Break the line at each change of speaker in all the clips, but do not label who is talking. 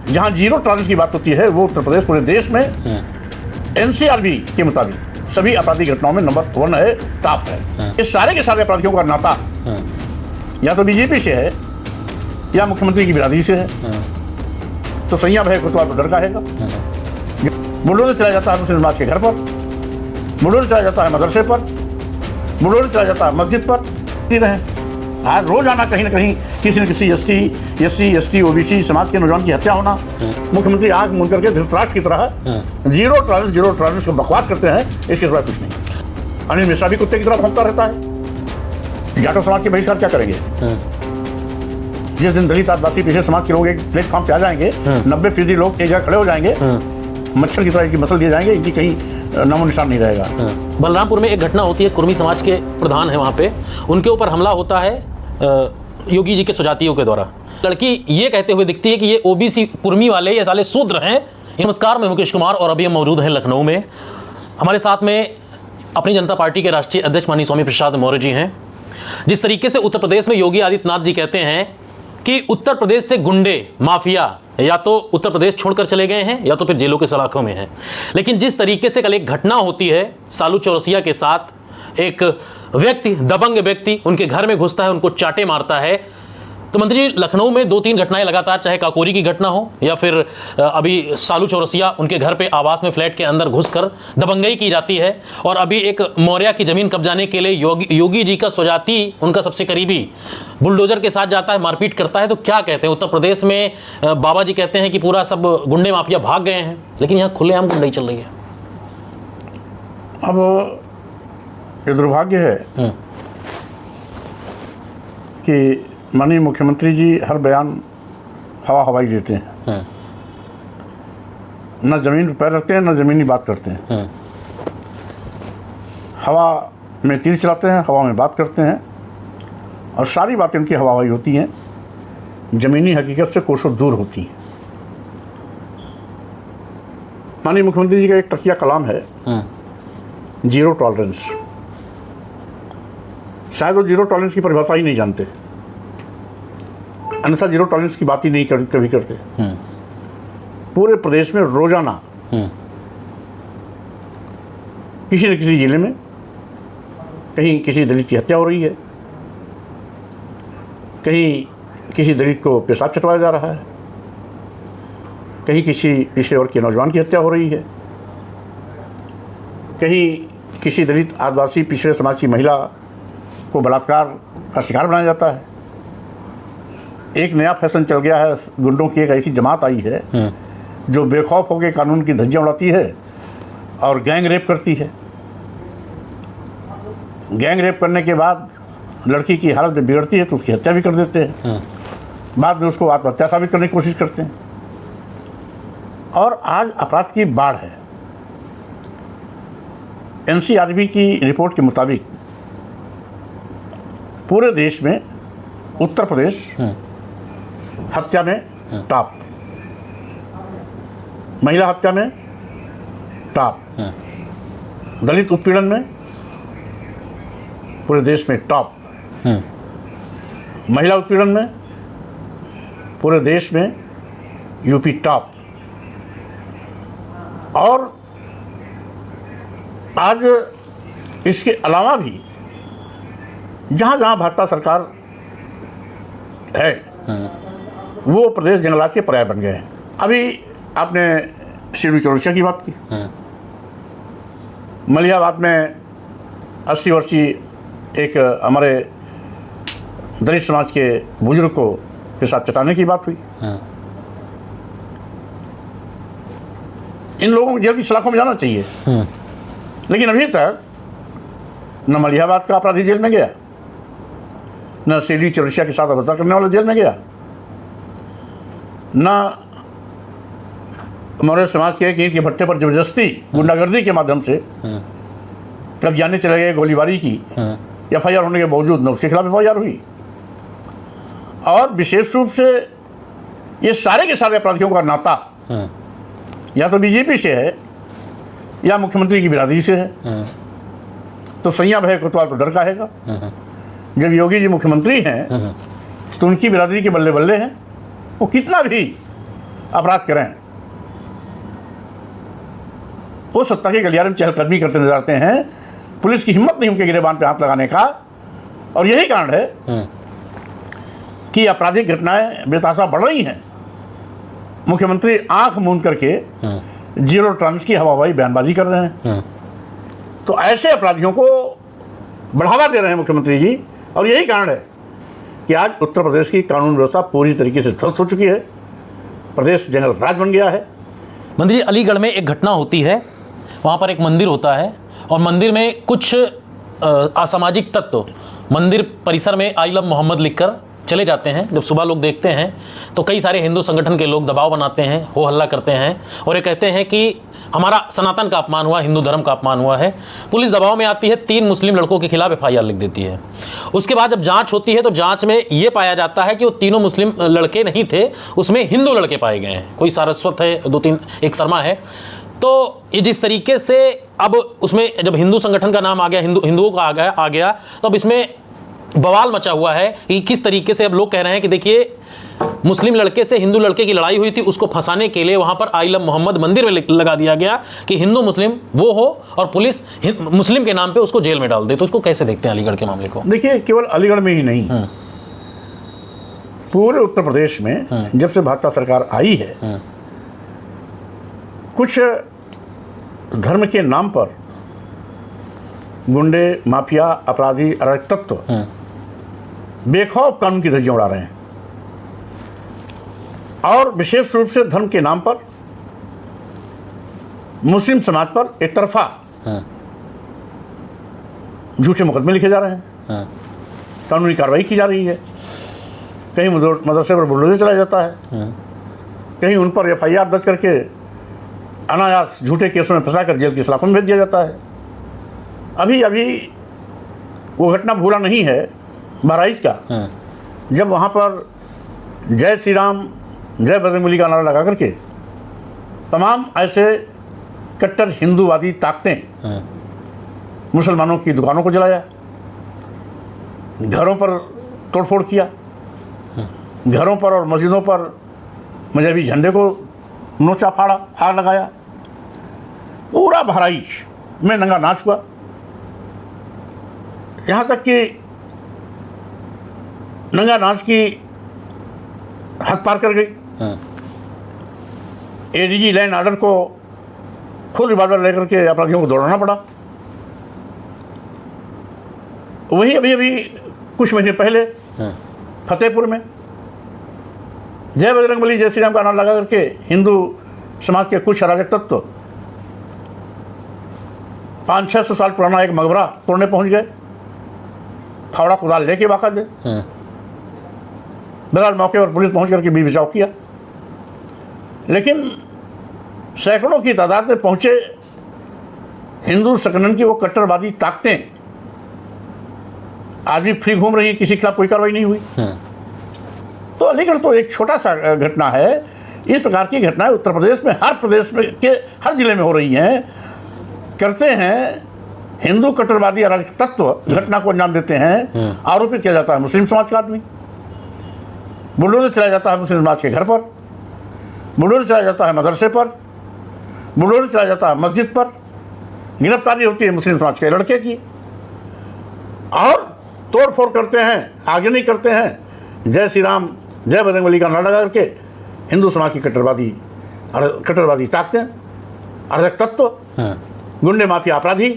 जहां zero tolerance की बात होती है वो उत्तर प्रदेश पूरे देश में एनसीआरबी के मुताबिक सभी आपराधिक घटनाओं में नंबर 1 है, टॉप है। इस सारे के सारे अपराधियों का नाता या तो बीजेपी से है या मुख्यमंत्री की बिरादरी से है। तो संयम है कोतवाल तो डर का है। बुलडोजर चला जाता है मुस्लिम समाज के घर पर, बुलडोजर चला जाता है मदरसे पर, बुलडोजर चला जाता है मस्जिद पर। नहीं रहे आज रोजाना कहीं ना कहीं किसी न किसी एससी ओबीसी समाज के नौजवान की हत्या होना। मुख्यमंत्री आंख मूंद करके धृतराष्ट्र की तरह जीरो टॉलरेंस को बकवास करते हैं, इसके सिवा कुछ नहीं। अनिल मिश्रा भी कुत्ते की तरह भौंकता रहता है। जाटो समाज के बहिष्कार क्या करेंगे? जिस दिन दलित आदिवासी पिछड़े समाज के लोग एक प्लेटफॉर्म पे आ जाएंगे, 90% लोग एक जगह खड़े हो जाएंगे, मच्छर की तरह इनकी मसल दिए जाएंगे, इनकी कहीं नामो निशान नहीं रहेगा।
बलरामपुर में एक घटना होती है, कुर्मी समाज के प्रधान है वहाँ पे, उनके ऊपर हमला होता है योगी जी के सुजातियों के द्वारा। लड़की ये कहते हुए दिखती है कि ये ओबीसी कुर्मी वाले ये साले शूद्र हैं। नमस्कार, मैं मुकेश कुमार और अभी हम मौजूद हैं लखनऊ में। हमारे साथ में अपनी जनता पार्टी के राष्ट्रीय अध्यक्ष माननीय स्वामी प्रसाद मौर्य जी हैं। जिस तरीके से उत्तर प्रदेश में योगी आदित्यनाथ जी कहते हैं कि उत्तर प्रदेश से गुंडे माफिया या तो उत्तर प्रदेश छोड़कर चले गए हैं या तो फिर जेलों के सलाखों में हैं, लेकिन जिस तरीके से कल एक घटना होती है सालू चौरसिया के साथ, एक व्यक्ति दबंग व्यक्ति उनके घर में घुसता है, उनको चाटे मारता है। तो मंत्री जी, लखनऊ में 2-3 घटनाएं लगातार, चाहे काकोरी की घटना हो या फिर अभी सालू चौरसिया उनके घर पे आवास में फ्लैट के अंदर घुसकर दबंगई की जाती है, और अभी एक मौर्या की जमीन कब्जाने के लिए योगी जी का स्वजाती, उनका सबसे करीबी, बुलडोजर के साथ जाता है, मारपीट करता है। तो क्या कहते हैं, उत्तर प्रदेश में बाबा जी कहते हैं कि पूरा सब गुंडे माफिया भाग गए हैं, लेकिन यहाँ खुलेआम गुंडई चल रही है।
अब ये दुर्भाग्य है कि माननीय मुख्यमंत्री जी हर बयान हवाई देते हैं, न जमीन पर पैर रखते हैं, न जमीनी बात करते हैं। हवा में तीर चलाते हैं, हवा में बात करते हैं, और सारी बातें उनकी हवाई होती हैं, जमीनी हकीकत से कोसों दूर होती हैं। माननीय मुख्यमंत्री जी का एक तकिया कलाम है, जीरो टॉलरेंस। शायद वो जीरो टॉलरेंस की परिभाषा ही नहीं जानते, अन्यथा जीरो टॉलरेंस की बात ही नहीं कभी करते। पूरे प्रदेश में रोजाना किसी न किसी जिले में कहीं किसी दलित की हत्या हो रही है, कहीं किसी दलित को पेशाब चटवाया जा रहा है, कहीं किसी पिछड़े वर्ग के नौजवान की हत्या हो रही है, कहीं किसी दलित आदिवासी पिछड़े समाज की महिला को बलात्कार का शिकार बनाया जाता है। एक नया फैशन चल गया है, गुंडों की एक ऐसी जमात आई है जो बेखौफ होकर कानून की धज्जियां उड़ाती है और गैंग रेप करती है। गैंग रेप करने के बाद लड़की की हालत बिगड़ती है तो उसकी हत्या भी कर देते हैं, बाद में उसको आत्महत्या साबित करने की कोशिश करते हैं। और आज अपराध की बाढ़ है। एनसीआरबी की रिपोर्ट के मुताबिक पूरे देश में उत्तर प्रदेश हत्या में टॉप, महिला हत्या में टॉप, दलित उत्पीड़न में पूरे देश में टॉप, महिला उत्पीड़न में पूरे देश में यूपी टॉप। और आज इसके अलावा भी जहाँ जहाँ भाजपा सरकार है वो प्रदेश जंगलात के पर्याय बन गए हैं। अभी आपने सालू चौरसिया की बात की, मलिहाबाद में 80 वर्षीय एक हमारे दलित समाज के बुजुर्ग को पेशाब चटाने की बात हुई। इन लोगों को जेल की सलाखों में जाना चाहिए, लेकिन अभी तक न मलिहाबाद का अपराधी जेल में गया, न सालू चौरसिया के साथ अभद्रता करने वाला जेल में गया, न मौर्य समाज के ईंट के भट्टे पर जबरदस्ती गुंडागर्दी के माध्यम से कब्जाने चले गए, गोलीबारी की, एफआईआर होने के बावजूद न उसके खिलाफ एफआईआर हुई। और विशेष रूप से ये सारे के सारे अपराधियों का नाता या तो बीजेपी से है या मुख्यमंत्री की बिरादरी से है। तो सैया भय कोतवाल तो डर का हैगा। जब योगी जी मुख्यमंत्री हैं तो उनकी बिरादरी के बल्ले बल्ले हैं, वो कितना भी अपराध करें, वो सत्ता के गलियारे में चहलकदमी करते नजर आते हैं। पुलिस की हिम्मत नहीं उनके गिरेबान पे हाथ लगाने का, और यही कारण है कि आपराधिक घटनाएं बेतहाशा बढ़ रही हैं। मुख्यमंत्री आंख मूंद करके जीरो टॉलरेंस की हवाबाजी बयानबाजी कर रहे हैं, तो ऐसे अपराधियों को बढ़ावा दे रहे हैं मुख्यमंत्री जी। और यही कारण है कि आज उत्तर प्रदेश की कानून व्यवस्था पूरी तरीके से ध्वस्त हो चुकी है, प्रदेश जंगल राज बन गया है।
मंत्री जी, अलीगढ़ में एक घटना होती है, वहाँ पर एक मंदिर होता है और मंदिर में कुछ असामाजिक तत्व मंदिर परिसर में आई लव मोहम्मद लिखकर चले जाते हैं। जब सुबह लोग देखते हैं तो कई सारे हिंदू संगठन के लोग दबाव बनाते हैं, हो हल्ला करते हैं और ये कहते हैं कि हमारा सनातन का अपमान हुआ, हिंदू धर्म का अपमान हुआ है। पुलिस दबाव में आती है, 3 मुस्लिम लड़कों के खिलाफ FIR लिख देती है। उसके बाद जब जांच होती है तो जांच में ये पाया जाता है कि वो तीनों मुस्लिम लड़के नहीं थे, उसमें हिंदू लड़के पाए गए हैं। कोई सारस्वत है, 2-3 एक शर्मा है। तो ये जिस तरीके से अब उसमें जब हिंदू संगठन का नाम आ गया, हिंदुओं का आ गया तो अब इसमें बवाल मचा हुआ है कि किस तरीके से अब लोग कह रहे हैं कि देखिए मुस्लिम लड़के से हिंदू लड़के की लड़ाई हुई थी, उसको फंसाने के लिए वहां पर आई लव मोहम्मद मंदिर में लगा दिया गया कि हिंदू मुस्लिम वो हो और पुलिस मुस्लिम के नाम पे उसको जेल में डाल दे। तो उसको कैसे देखते हैं अलीगढ़ के मामले को?
देखिए, केवल अलीगढ़ में ही नहीं, पूरे उत्तर प्रदेश में जब से भाजपा सरकार आई है, कुछ धर्म के नाम पर गुंडे, माफिया, अपराधी, अराजक तत्व बेखौफ कानून की धज्जियां उड़ा रहे हैं और विशेष रूप से धर्म के नाम पर मुस्लिम समाज पर एक तरफा झूठे मुकदमे लिखे जा रहे हैं, कानूनी कार्रवाई की जा रही है। कहीं मदरसे पर बुलडोजर चलाया जाता है, कहीं उन पर FIR दर्ज करके अनायास झूठे केसों में फंसाकर जेल की सलाखों में भेज दिया जाता है। अभी वो घटना भूला नहीं है बहराइच का, जब वहाँ पर जय श्री राम, जय बजरंगबली का नारा लगा करके तमाम ऐसे कट्टर हिंदूवादी ताकतें मुसलमानों की दुकानों को जलाया, घरों पर तोड़फोड़ किया, घरों पर और मस्जिदों पर मजहबी झंडे को नोचा फाड़ा, आग लगाया। पूरा बहराइच में नंगा नाच हुआ, यहाँ तक कि नंगा नाच की हद पार कर गई। ADG लैंड ऑर्डर को खुद रिवॉल्वर लेकर के अपराधियों को दौड़ाना पड़ा। वही अभी कुछ महीने पहले फतेहपुर में जय बजरंगबली, जय श्री राम का नारा लगा करके हिंदू समाज के कुछ अराजक तत्व 500-600 साल पुराना एक मकबरा तोड़ने पहुंच गए, फावड़ा कुदाल लेके वाक़ा दे। बहरहाल मौके पर पुलिस पहुंच करके भी बचाव किया, लेकिन सैकड़ों की तादाद में पहुंचे हिंदू संगठन की वो कट्टरवादी ताकतें आज भी फ्री घूम रही है, किसी के खिलाफ कोई कार्रवाई नहीं हुई। तो अलीगढ़ तो एक छोटा सा घटना है। इस प्रकार की घटनाएं उत्तर प्रदेश में के हर जिले में हो रही हैं। करते हैं हिंदू कट्टरवादी अराजक तत्व, घटना को अंजाम देते हैं, आरोपित किया जाता है मुस्लिम समाज का आदमी, बुलडोजर चलाया जाता है मुस्लिम समाज के घर पर, बुलडोजर चलाया जाता है मदरसे पर, बुलडोजर चलाया जाता है मस्जिद पर, गिरफ्तारी होती है मुस्लिम समाज के लड़के की, और तोड़ फोड़ करते हैं, आगे नहीं करते हैं। जय श्री राम, जय बजरंगबली का नारा लगा करके हिंदू समाज की कट्टरवादी ताकतें, अराजक तत्व, गुंडे, माफिया, अपराधी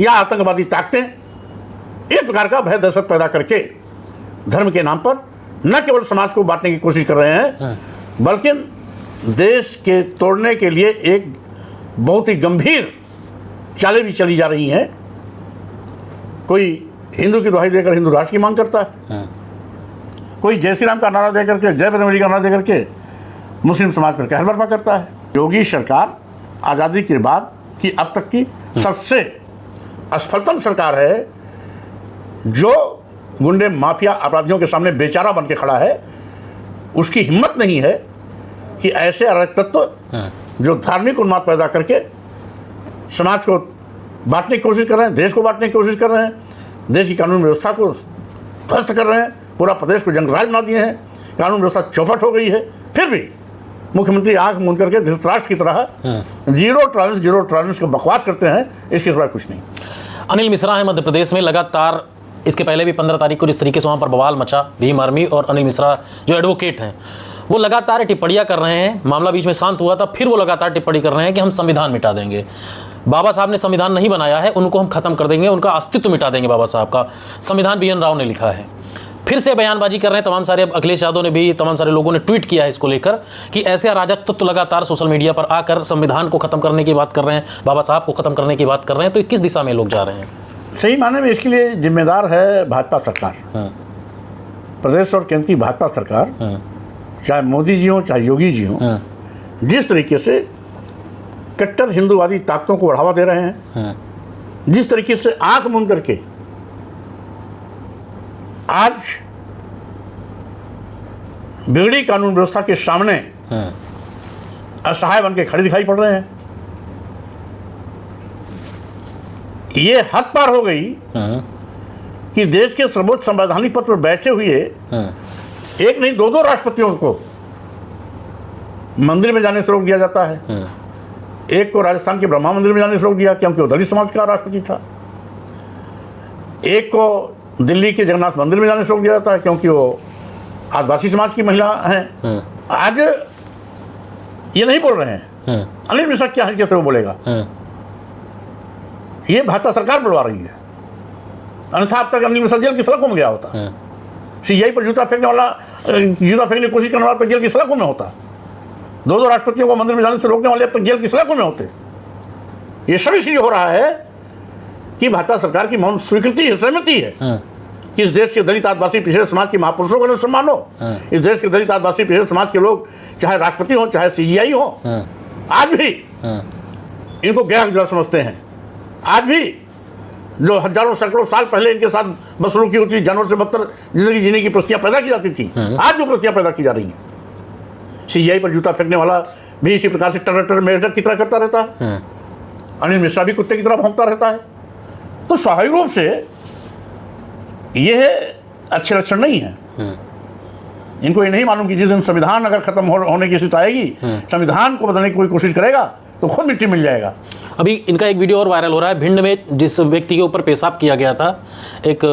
या आतंकवादी ताकतें इस प्रकार का भय दहशत पैदा करके धर्म के नाम पर न केवल समाज को बांटने की कोशिश कर रहे हैं, बल्कि देश के तोड़ने के लिए एक बहुत ही गंभीर चालें भी चली जा रही हैं। कोई हिंदू की दुहाई देकर हिंदू राष्ट्र की मांग करता है, कोई जय श्री राम का नारा देकर के, जय बजरंगबली का नारा देकर के मुस्लिम समाज पर कहर बर्पा करता है। योगी सरकार आज़ादी के बाद की अब तक की सबसे असफलतम सरकार है, जो गुंडे, माफिया, अपराधियों के सामने बेचारा बन के खड़ा है। उसकी हिम्मत नहीं है कि ऐसे अराजक तत्व जो धार्मिक उन्माद पैदा करके समाज को बांटने की कोशिश कर रहे हैं, देश को बांटने की कोशिश कर रहे हैं, देश की कानून व्यवस्था को ध्वस्त कर रहे हैं, पूरा प्रदेश को जंगराज बना दिए हैं, कानून व्यवस्था चौपट हो गई है, फिर भी मुख्यमंत्री आंख मूंद करके धृतराष्ट्र की तरह जीरो टॉलरेंस का बकवास करते हैं, इसके सिवा कुछ नहीं।
अनिल मिश्रा है मध्य प्रदेश में लगातार, इसके पहले भी 15 तारीख को जिस तरीके से वहाँ पर बवाल मचा, भीम आर्मी और अनिल मिश्रा जो एडवोकेट हैं वो लगातार टिप्पणियाँ कर रहे हैं। मामला बीच में शांत हुआ था, फिर वो लगातार टिप्पणी कर रहे हैं कि हम संविधान मिटा देंगे। बाबा साहब ने संविधान नहीं बनाया है, उनको हम खत्म कर देंगे, उनका अस्तित्व मिटा देंगे बाबा साहब का। संविधान BN राव ने लिखा है। फिर से बयानबाजी कर रहे हैं तमाम सारे, अखिलेश यादव ने भी, तमाम सारे लोगों ने ट्वीट किया है इसको लेकर कि ऐसे अराजक तत्व लगातार सोशल मीडिया पर आकर संविधान को खत्म करने की बात कर रहे हैं, बाबा साहब को खत्म करने की बात कर रहे हैं। तो किस दिशा में लोग जा रहे हैं?
सही माने में इसके लिए जिम्मेदार है भाजपा सरकार, प्रदेश और केंद्र की भाजपा सरकार, चाहे मोदी जी हो चाहे योगी जी हो, जिस तरीके से कट्टर हिंदूवादी ताकतों को बढ़ावा दे रहे हैं, जिस तरीके से आंख मूंद करके आज बिगड़ी कानून व्यवस्था के सामने असहाय बन के खड़े दिखाई पड़ रहे हैं। ये हद पार हो गई कि देश के सर्वोच्च संवैधानिक पद पर बैठे हुए एक नहीं दो राष्ट्रपतियों को मंदिर में जाने से रोक दिया जाता है। एक को राजस्थान के ब्रह्मा मंदिर में जाने से रोक दिया क्योंकि वो दलित समाज का राष्ट्रपति था। एक को दिल्ली के जगन्नाथ मंदिर में जाने से रोक दिया जाता है क्योंकि वो आदिवासी समाज की महिला हैं। आज ये नहीं बोल रहे हैं। अनिल मिश्रा क्या हकीकत है वो बोलेगा। ये भाजपा सरकार बुलवा रही है, अन्यथा अब तक अनिल मिश्रा जेल की सड़कों में गया होता। CBI पर जूता फेंकने की कोशिश करने वाला तो जेल की सड़कों में होता। दो राष्ट्रपतियों को मंदिर में जाने से रोकने वाले अब तक जेल की सड़कों में होते। ये सब इसलिए हो रहा है कि भाजपा सरकार की मौन स्वीकृति है, सहमति है कि इस देश के दलित आदिवासी पिछड़े समाज के महापुरुषों का सम्मान हो। इस देश के दलित आदिवासी पिछड़े समाज के लोग चाहे राष्ट्रपति हो चाहे CBI हो, आज भी इनको गैर समझते हैं। आज भी जो हजारों सैकड़ों साल पहले इनके साथ बसलूकी होती थी, जानवर से बदतर जिंदगी जीने की प्रस्तियां पैदा की जाती थी, आज जो प्रस्तियां पैदा की जा रही हैं। CBI पर जूता फेंकने वाला भी इसी प्रकार से टर मेढक की तरह करता रहता है। अनिल मिश्रा भी कुत्ते की तरह भौंकता रहता है। तो स्वाभाविक रूप से यह अच्छे लक्षण नहीं है। इनको ये नहीं मालूम कि जिस दिन संविधान अगर खत्म होने की स्थिति आएगी, संविधान को बदलने की कोई कोशिश करेगा तो खुद मिट्टी मिल जाएगा।
अभी इनका एक वीडियो और वायरल हो रहा है। भिंड में जिस व्यक्ति के ऊपर पेशाब किया गया था, एक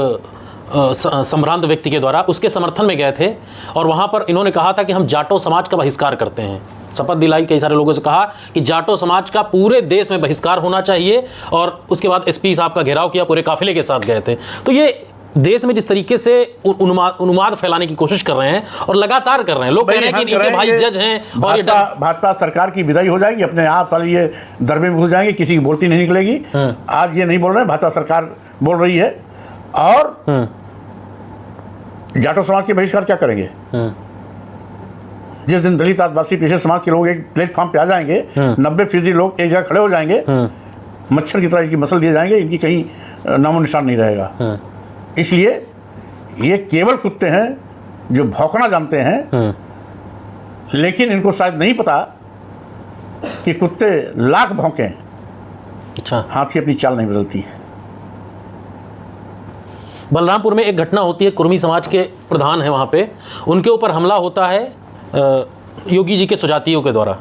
संभ्रांत व्यक्ति के द्वारा, उसके समर्थन में गए थे और वहाँ पर इन्होंने कहा था कि हम जाटो समाज का बहिष्कार करते हैं। शपथ दिलाई कई सारे लोगों से, कहा कि जाटो समाज का पूरे देश में बहिष्कार होना चाहिए। और उसके बाद SP साहब का घेराव किया, पूरे काफिले के साथ गए थे। तो ये देश में जिस तरीके से उन्माद फैलाने की कोशिश कर रहे हैं और लगातार कर रहे हैं। लोग कह रहे हैं कि इनके भाई जज हैं और ये
भाजपा सरकार की विदाई हो जाएगी, अपने आप साले ये दरबे में घुस जाएंगे, किसी की बोलती नहीं निकलेगी। आज ये नहीं बोल रहे हैं, भाजपा सरकार बोल रही है। और जाटो समाज के बहिष्कार क्या करेंगे? जिस दिन दलित आदिवासी पिछड़े समाज के लोग एक प्लेटफॉर्म पे आ जाएंगे, 90% लोग एक जगह खड़े हो जाएंगे, मच्छर की तरह इनकी मसल दिए जाएंगे, इनकी कहीं नामो निशान नहीं रहेगा। इसलिए ये केवल कुत्ते हैं जो भौंकना जानते हैं, लेकिन इनको शायद नहीं पता कि कुत्ते लाख भौंकें,
अच्छा,
हाथी अपनी चाल नहीं बदलती है।
बलरामपुर में एक घटना होती है, कुर्मी समाज के प्रधान है वहाँ पे, उनके ऊपर हमला होता है योगी जी के सुजातियों के द्वारा।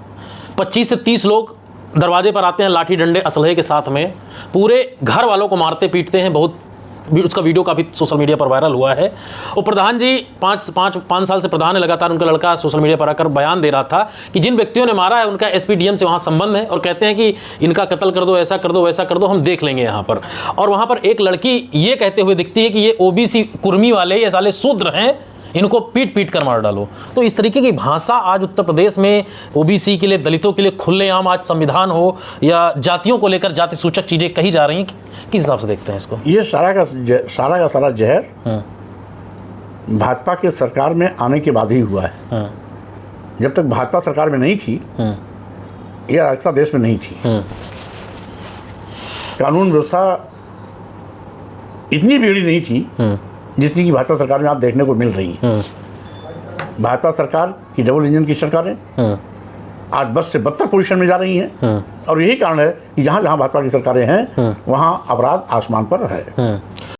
25 से 30 लोग दरवाजे पर आते हैं लाठी डंडे असलहे के साथ में, पूरे घर वालों को मारते पीटते हैं। बहुत उसका वीडियो काफ़ी सोशल मीडिया पर वायरल हुआ है। और प्रधान जी 5 साल से प्रधान है, लगातार उनका लड़का सोशल मीडिया पर आकर बयान दे रहा था कि जिन व्यक्तियों ने मारा है उनका SPDM से वहाँ संबंध है और कहते हैं कि इनका कत्ल कर दो, ऐसा कर दो, वैसा कर दो, हम देख लेंगे यहाँ पर। और वहाँ पर एक लड़की ये कहते हुए दिखती है कि ये OBC कुर्मी वाले, ये साले शूद्र हैं, इनको पीट पीट कर मार डालो। तो इस तरीके की भाषा आज उत्तर प्रदेश में OBC के लिए, दलितों के लिए खुलेआम आज संविधान हो या जातियों को लेकर जाति सूचक चीज़ें कही जा रही हैं, किस हिसाब से देखते हैं इसको?
ये सारा का सारा जहर भाजपा के सरकार में आने के बाद ही हुआ है। जब तक भाजपा सरकार में नहीं थी, यह अराजकता देश में नहीं थी। कानून व्यवस्था इतनी बिगड़ी नहीं थी जितनी की भाजपा सरकार में आप देखने को मिल रही है। भाजपा सरकार की डबल इंजन की सरकारें आज बस से बदतर पोजीशन में जा रही हैं। और यही कारण है कि जहाँ जहाँ भाजपा की सरकारें हैं वहाँ अपराध आसमान पर है।